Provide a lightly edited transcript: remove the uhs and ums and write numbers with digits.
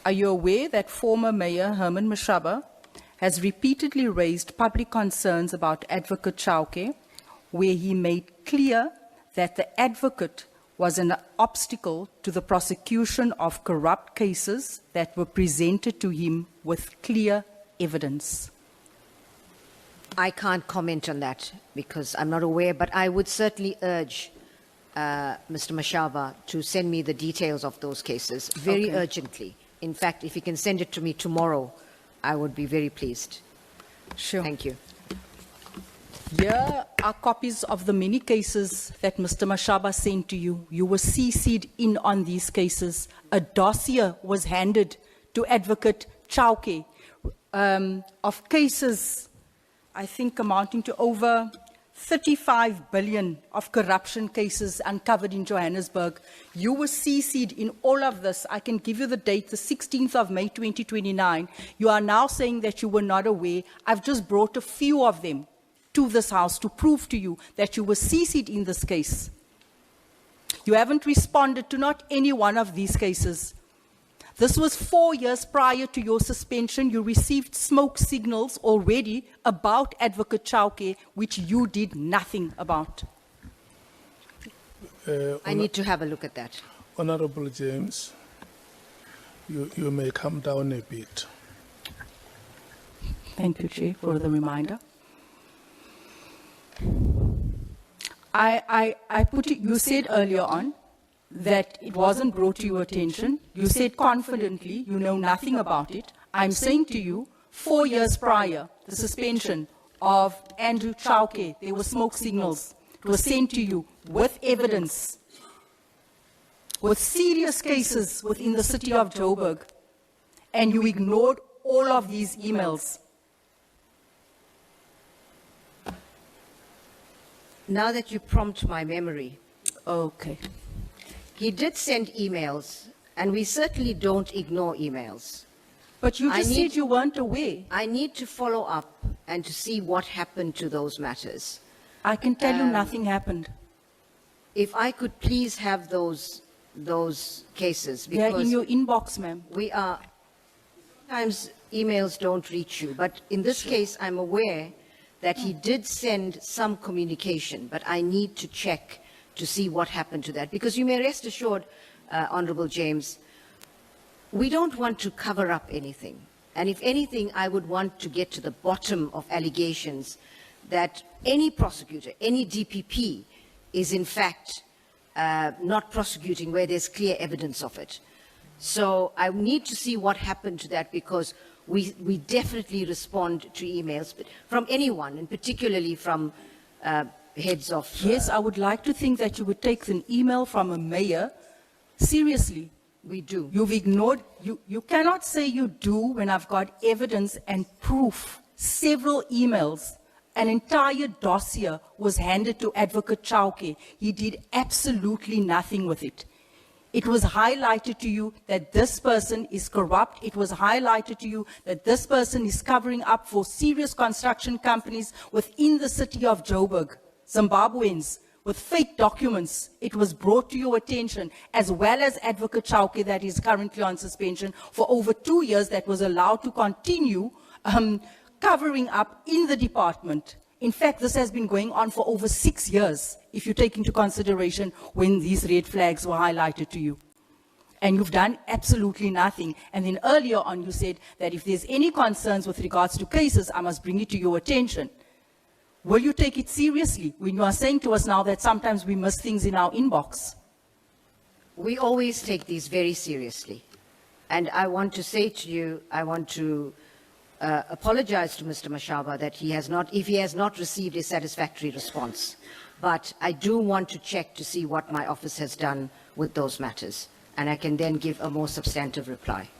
Are you aware that former Mayor Herman Mashaba has repeatedly raised public concerns about Advocate Chauke, where he made clear that the advocate was an obstacle to the prosecution of corrupt cases that were presented to him with clear evidence? I can't comment on that because I'm not aware, but I would certainly urge Mr. Mashaba to send me the details of those cases very urgently. In fact, if he can send it to me tomorrow, I would be very pleased. Sure. Thank you. Here are copies of the many cases that Mr. Mashaba sent to you. You were CC'd in on these cases. A dossier was handed to Advocate Chauke of cases, I think, amounting to over 35 billion of corruption cases uncovered in Johannesburg. You were CC'd in all of this. I can give you the date, the 16th of May, 2029. You are now saying that you were not aware. I've just brought a few of them to this House to prove to you that you were CC'd in this case. You haven't responded to not any one of these cases. This was 4 years prior to your suspension. You received smoke signals already about Advocate Chauke, which you did nothing about. I need to have a look at that. Honorable James, you may come down a bit. Thank you, Chair, for the reminder. I put it, you said earlier on that it wasn't brought to your attention. You said confidently you know nothing about it. I'm saying to you, 4 years prior, the suspension of Andrew Chauke, there were smoke signals. It was sent to you with evidence, with serious cases within the city of Joburg, and you ignored all of these emails. Now that you prompt my memory, Okay. he did send emails, and we certainly don't ignore emails. But you I just need- said you weren't aware. I need to follow up and to see what happened to those matters. I can tell you nothing happened. If I could please have those cases, They are in because your inbox, ma'am. we are, sometimes emails don't reach you, but in this case, I'm aware that he did send some communication, but I need to check to see what happened to that. Because you may rest assured, Honorable James, we don't want to cover up anything. And if anything, I would want to get to the bottom of allegations that any prosecutor, any DPP, is in fact not prosecuting where there's clear evidence of it. So I need to see what happened to that, because we definitely respond to emails from anyone, and particularly from heads of... Yes, I would like to think that you would take an email from a mayor seriously. We do. You've ignored, you cannot say you do when I've got evidence and proof. Several emails, an entire dossier was handed to Advocate Chauke. He did absolutely nothing with it. It was highlighted to you that this person is corrupt. It was highlighted to you that this person is covering up for serious construction companies within the city of Joburg, Zimbabweans, with fake documents. It was brought to your attention, as well as Advocate Chauke, that is currently on suspension for over 2 years, that was allowed to continue covering up in the department. In fact, this has been going on for over 6 years, if you take into consideration when these red flags were highlighted to you. And you've done absolutely nothing. And then earlier on, you said that if there's any concerns with regards to cases, I must bring it to your attention. Will you take it seriously when you are saying to us now that sometimes we miss things in our inbox? We always take these very seriously. And I want to say to you, I want to apologize to Mr. Mashaba that he has not, if he has not received a satisfactory response. But I do want to check to see what my office has done with those matters. And I can then give a more substantive reply.